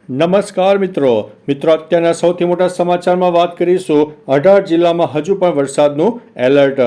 નમસ્કાર મિત્રો અત્યારના સૌથી મોટા સમાચારમાં વાત કરીશું 18 જિલ્લામાં હજુ પણ વરસાદનું એલર્ટ।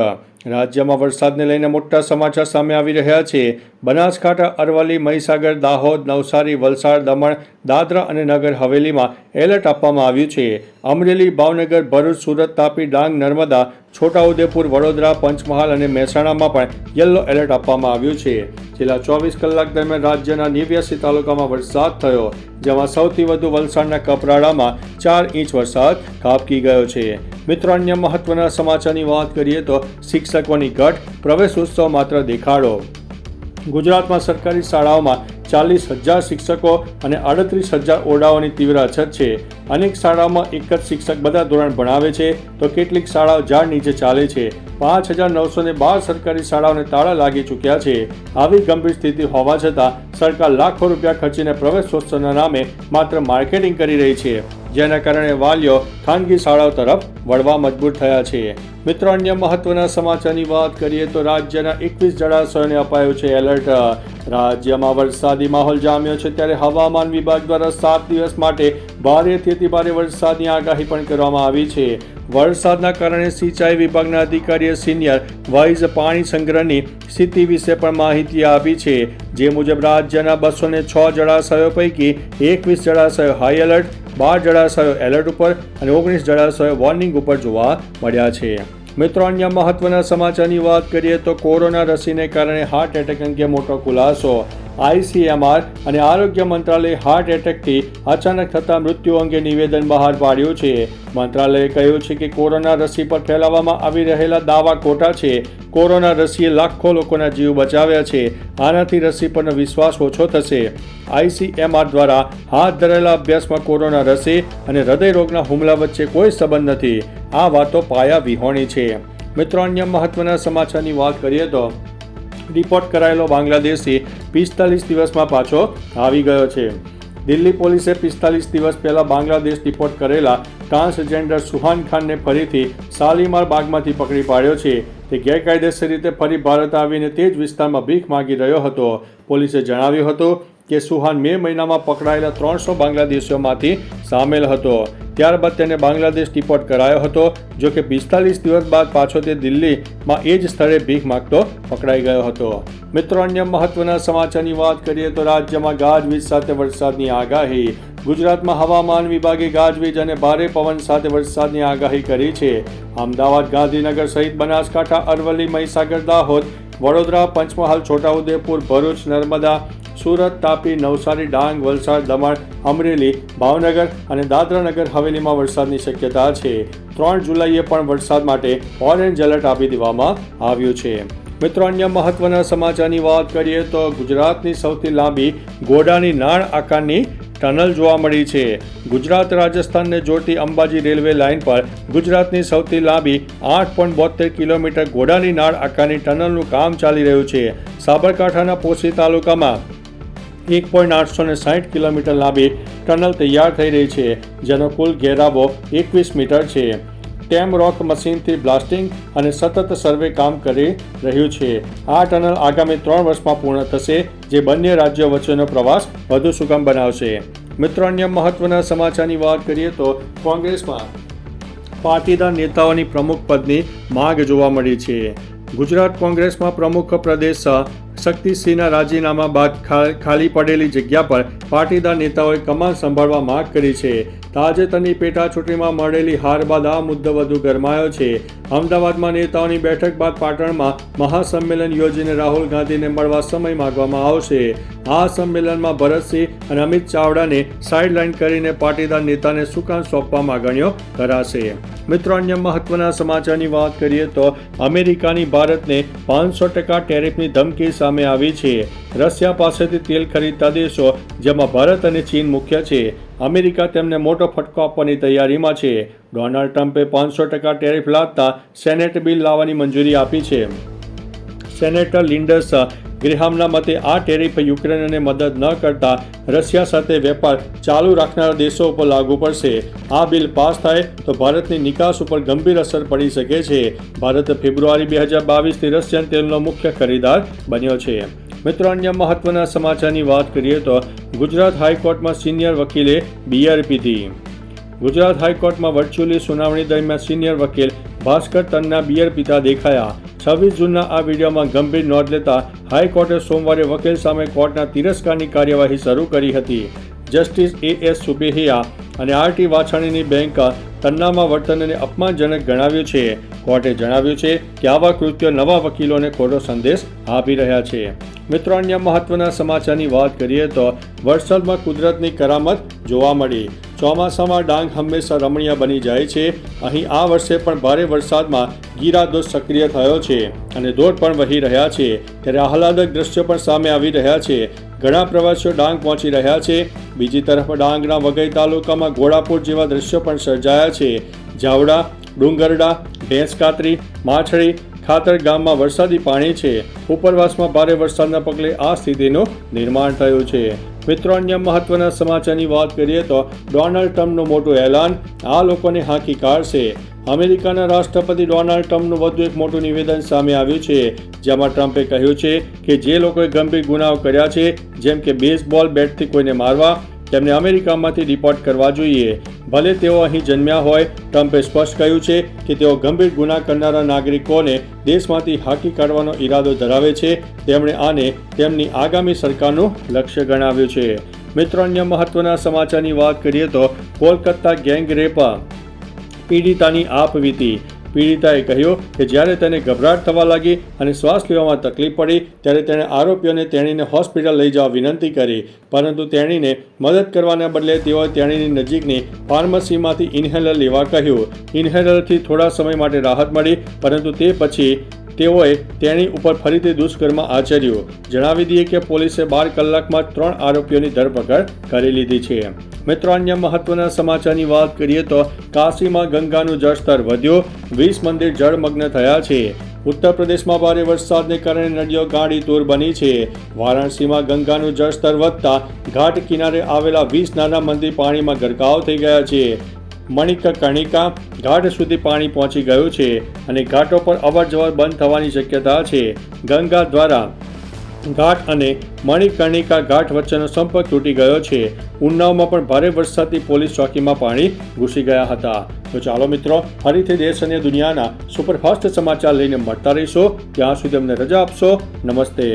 રાજ્યમાં વરસાદને લઈને મોટા સમાચાર સામે આવી રહ્યા છે। બનાસકાંઠા, અરવલ્લી, મહીસાગર, દાહોદ, નવસારી, વલસાડ, દમણ, દાદરા અને નગર હવેલીમાં એલર્ટ આપવામાં આવ્યું છે। અમરેલી, ભાવનગર, ભરૂચ, સુરત, તાપી, ડાંગ, નર્મદા, છોટાઉદેપુર, વડોદરા, પંચમહાલ અને મહેસાણામાં પણ યલો એલર્ટ આપવામાં આવ્યું છે। છેલ્લા 24 કલાક દરમિયાન રાજ્યના 89 તાલુકામાં વરસાદ થયો, જેમાં સૌથી વધુ વલસાડના કપરાડામાં 4 ઇંચ વરસાદ ખાબકી ગયો છે। મિત્રો, અન્ય મહત્વના સમાચારની વાત કરીએ તો શિક્ષકોની ઘટ, પ્રવેશ ઉત્સવ માત્ર દેખાડો। ગુજરાતમાં સરકારી શાળાઓમાં 40,000 શિક્ષકો અને 38,000 ઓરડાઓની તીવ્ર અછત છે। અનેક શાળાઓમાં એક જ શિક્ષક બધા ધોરણ ભણાવે છે, તો કેટલીક શાળાઓ ઝાડ નીચે ચાલે છે। 5,912 સરકારી શાળાઓને તાળા લાગી ચૂક્યા છે। આવી ગંભીર સ્થિતિ હોવા છતાં સરકાર લાખો રૂપિયા ખર્ચીને પ્રવેશોત્સવના નામે માત્ર માર્કેટિંગ કરી રહી છે, જેના કારણે વાલીઓ ખાનગી શાળાઓ તરફ વળવા મજબૂર થયા છે। મિત્રો, અન્ય મહત્વના સમાચારની વાત કરીએ તો રાજ્યના 21 જળાશયોને અપાયું છે એલર્ટ। રાજ્યમાં વરસાદી માહોલ જામ્યો છે, ત્યારે હવામાન વિભાગ દ્વારા 7 દિવસ માટે ભારેથી અતિભારે વરસાદની આગાહી પણ કરવામાં આવી છે। વરસાદના કારણે સિંચાઈ વિભાગના અધિકારીએ સિનિયર વાઇઝ પાણી સંગ્રહની સ્થિતિ વિશે પણ માહિતી આપી છે। જે મુજબ રાજ્યના 206 જળાશયો પૈકી 21 જળાશયો હાઈ એલર્ટ, 12 જળાશયો એલર્ટ ઉપર અને 19 જળાશયો વોર્નિંગ ઉપર જોવા મળ્યા છે। મિત્રો, અન્ય મહત્વના સમાચારની વાત કરીએ તો કોરોના રસીને કારણે હાર્ટ એટેક અંગે મોટો ખુલાસો। ICMR અને આરોગ્ય મંત્રાલયે હાર્ટ એટેકથી અચાનક થતા મૃત્યુ અંગે નિવેદન બહાર પાડ્યું છે। મંત્રાલયે કહ્યું છે કે કોરોના રસી પર ફેલાવવામાં આવી રહેલા દાવા ખોટા છે। કોરોના રસીએ લાખો લોકોના જીવ બચાવ્યા છે। આનાથી રસી પરનો વિશ્વાસ ઓછો થશે। ICMR દ્વારા હાથ ધરેલા અભ્યાસમાં કોરોના રસી અને હૃદય રોગના હુમલા વચ્ચે કોઈ સંબંધ નથી। આ વાતો પાયા વિહોણી છે। મિત્રો, અન્ય મહત્વના સમાચારની વાત કરીએ તો રિપોર્ટ કરાયેલો બાંગ્લાદેશી 45 દિવસમાં પાછો આવી ગયો છે। દિલ્હી પોલીસે 45 દિવસ પહેલા બાંગ્લાદેશ રિપોર્ટ કરેલા ટ્રાન્સજેન્ડર સુહાન ખાનને ફરીથી શાલીમાર બાગમાંથી પકડી પાડ્યો છે। તે ગેરકાયદેસર રીતે ફરી ભારત આવીને તે જ વિસ્તારમાં ભીખ માંગી રહ્યો હતો। પોલીસે જણાવ્યું હતું કે સુહાન મે મહિનામાં પકડાયેલા 300 બાંગ્લાદેશીઓમાંથી સામેલ હતો। ત્યારબાદ તેને બાંગ્લાદેશ ડિપોર્ટ કરાયો હતો। જો કે 45 દિવસ બાદ પાછો તે દિલ્હીમાં એ જ સ્થળે ભીખ માંગતો પકડાઈ ગયો હતો। મિત્રો, અન્ય મહત્વના સમાચારની વાત કરીએ તો રાજ્યમાં ગાજવીજ સાથે વરસાદની આગાહી। ગુજરાતમાં હવામાન વિભાગે ગાજવીજ અને ભારે પવન સાથે વરસાદની આગાહી કરી છે। અમદાવાદ, ગાંધીનગર સહિત બનાસકાંઠા, અરવલ્લી, મહીસાગર, દાહોદ, વડોદરા, પંચમહાલ, છોટાઉદેપુર, ભરૂચ, નર્મદા, સુરત, તાપી, નવસારી, ડાંગ, વલસાડ, દમણ, અમરેલી, ભાવનગર અને દાદરા નગર હવેલીમાં વરસાદની શક્યતા છે। 3 જુલાઈએ પણ વરસાદ માટે ઓરેન્જ એલર્ટ આપી દેવામાં આવ્યું છે। મિત્રો, અન્ય મહત્વના સમાચારની વાત કરીએ તો ગુજરાતની સૌથી લાંબી ઘોડાની નાળ આકારની ટનલ જોવા મળી છે। ગુજરાત રાજસ્થાનને જોડતી અંબાજી રેલવે લાઇન પર ગુજરાતની સૌથી લાંબી 8.72 કિલોમીટર ઘોડાની નાળ આકારની ટનલનું કામ ચાલી રહ્યું છે। સાબરકાંઠાના પોશી તાલુકામાં 1.860 કિલોમીટર લાંબી ટનલ તૈયાર થઈ રહી છે, જેનો કુલ ઘેરાવો 21 મીટર છે। ટેમ રોક મશીનથી બ્લાસ્ટિંગ અને સતત સર્વે કામ કરી રહ્યું છે। આ ટનલ આગામી 3 વર્ષમાં પૂર્ણ થશે, જે બંને રાજ્યો વચ્ચેનો પ્રવાસ વધુ સુગમ બનાવશે। મિત્રો, અન્ય મહત્વના સમાચારની વાત કરીએ તો કોંગ્રેસમાં પાટીદાર નેતાઓની પ્રમુખ પદની માંગ જોવા મળી છે। ગુજરાત કોંગ્રેસમાં પ્રમુખ પ્રદેશ શક્તિસિંહના રાજીનામા બાદ ખાલી પડેલી જગ્યા પર પાટીદાર નેતાઓએ કમાન સંભાળવા માંગ કરી છે। તાજેતરની પેટા ચૂંટણીમાં મળેલી હાર બાદ આ મુદ્દો વધુ ગરમાયો છે। અમદાવાદમાં નેતાઓની બેઠક બાદ પાટણમાં મહાસંમેલન યોજીને રાહુલ ગાંધીને મળવા સમય માંગવામાં આવશે। આ સંમેલનમાં ભરતસિંહ અને અમિત ચાવડાને સાઇડલાઇન કરીને પાટીદાર નેતાને સુકાન સોંપવા માંગણીઓ કરાશે। મિત્રો, અન્ય મહત્વના સમાચારની વાત કરીએ તો અમેરિકાની ભારતને 500% ટેરિફની ધમકી સામે આવી છે। રશિયા પાસેથી તેલ ખરીદતા દેશો, જેમાં ભારત અને ચીન મુખ્ય છે, અમેરિકા તેમને મોટો ફટકો આપવાની તૈયારીમાં છે। ડોનાલ્ડ ટ્રમ્પે 500% ટેરિફ લાદતા સેનેટ બિલ લાવવાની મંજૂરી આપી છે। સેનેટર લિન્ડસ ગ્રેહામના મતે આ ટેરિફ યુક્રેનને મદદ ન કરતા રશિયા સાથે વેપાર ચાલુ રાખનારા દેશો ઉપર લાગુ પડશે। આ બિલ પાસ થાય તો ભારતની નિકાસ ઉપર ગંભીર અસર પડી શકે છે। ભારત ફેબ્રુઆરી 2022થી રશિયન તેલનો મુખ્ય ખરીદાર બન્યો છે। મિત્રો, અન્ય મહત્વના સમાચારની વાત કરીએ તો ગુજરાત હાઈકોર્ટમાં સિનિયર વકીલે બિયર પીધી. ગુજરાત હાઈકોર્ટમાં વર્ચ્યુઅલી સુનાવણી દરમિયાન સિનિયર વકીલ ભાસ્કર તન્ના બિયર પીતા દેખાયા. 26 જૂનના આ વિડીયોમાં ગંભીર નોંધ લેતા હાઈકોર્ટે સોમવારે વકીલ સામે કોર્ટના તિરસ્કારની કાર્યવાહી શરૂ કરી હતી. Justice A.S. સુબેહિયા અને R.T. વાછાણીની બેન્ચ તન્નામાં વર્તનને અપમાનજનક ગણાવ્યું છે. કોર્ટે જણાવ્યું છે કે આવા કૃત્યો નવા વકીલોને ખોટો સંદેશ આપી રહ્યા છે. મિત્રો, અન્ય મહત્વના સમાચારની વાત કરીએ તો વરસાદમાં કુદરતની કરામત જોવા મળી. ચોમાસામાં ડાંગ હંમેશા રમણીય બની જાય છે. અહીં આ વર્ષે પણ ભારે વરસાદમાં ગીરાધોધ સક્રિય થયો છે અને ધોધ પણ વહી રહ્યા છે. ત્યારે આહલાદક દ્રશ્યો પણ સામે આવી રહ્યા છે. ઘણા પ્રવાસીઓ ડાંગ પહોંચી રહ્યા છે. બીજી તરફ ડાંગના વઘઈ તાલુકામાં ઘોડાપુર જેવા દ્રશ્યો પણ સર્જાયા છે. જાવડા, ડુંગરડા, ભેંસકાતરી, માછડી, ખાતર ગામમાં વરસાદી પાણી છે. ઉપરવાસમાં ભારે વરસાદના પગલે આ સ્થિતિનું નિર્માણ થયું છે. મિત્રો, અન્ય મહત્વના સમાચારની વાત કરીએ તો ડોનાલ્ડ ટ્રમ્પનું મોટું એલાન આ લોકોને હાંકી કાઢશે. અમેરિકાના રાષ્ટ્રપતિ ડોનાલ્ડ ટ્રમ્પનું વધુ એક મોટું નિવેદન સામે આવ્યું છે, જેમાં ટ્રમ્પે કહ્યું છે કે જે લોકોએ ગંભીર ગુનાઓ કર્યા છે, જેમ કે બેઝબોલ બેટથી કોઈને મારવા, તેમને અમેરિકામાંથી ડિપોર્ટ કરવા જોઈએ, ભલે તેઓ અહીં જન્મ્યા હોય. ટ્રમ્પે સ્પષ્ટ કહ્યું છે કે તેઓ ગંભીર ગુના કરનારા નાગરિકોને દેશમાંથી હાંકી કાઢવાનો ઈરાદો ધરાવે છે. તેમણે આને તેમની આગામી સરકારનું લક્ષ્ય ગણાવ્યું છે. મિત્રો, અન્ય મહત્વના સમાચારની વાત કરીએ તો કોલકાતા ગેંગ રેપ પીડિતાની આપવીતી. પીડિતાએ કહ્યું કે જ્યારે તેને ગભરાટ થવા લાગી અને શ્વાસ લેવામાં તકલીફ પડી ત્યારે તેણે આરોપીઓને તેણીને હોસ્પિટલ લઈ જવા વિનંતી કરી, પરંતુ તેણીને મદદ કરવાના બદલે તેઓએ તેણીની નજીકની ફાર્મસીમાંથી ઇન્હેલર લેવા કહ્યું. ઇન્હેલરથી થોડા સમય માટે રાહત મળી, પરંતુ તે પછી તેઓએ તેણી ઉપર ફરીથી દુષ્કર્મ આચર્યું. જણાવી દઈએ કે પોલીસે 12 કલાકમાં 3 આરોપીઓની ધરપકડ કરી લીધી છે. મિત્રો, અન્ય મહત્વના સમાચારની વાત કરીએ તો કાશીમાં ગંગાનું જળસ્તર વધ્યું. 20 મંદિર જળમગ્ન થયા છે. ઉત્તર પ્રદેશમાં ભારે વરસાદને કારણે નદીઓ ગાંડીતુર બની છે. વારાણસીમાં ગંગાનું જળસ્તર વધતા ઘાટ કિનારે આવેલા 20 નાના મંદિર પાણીમાં ગરકાવ થઈ ગયા છે. મણિકર્ણિકા ઘાટ સુધી પાણી પહોંચી ગયું છે અને ઘાટો પર અવરજવર બંધ થવાની શક્યતા છે. ગંગા દ્વારા ઘાટ અને મણિકર્ણિકા ઘાટ વચ્ચેનો સંપર્ક તૂટી ગયો છે. ઉન્નાવમાં પણ ભારે વરસાદથી પોલીસ ચોકીમાં પાણી ઘૂસી ગયા હતા. તો ચાલો મિત્રો, ફરીથી દેશ અને દુનિયાના સુપરફાસ્ટ સમાચાર લઈને મળતા રહીશો. ત્યાં સુધી અમને રજા આપશો. નમસ્તે.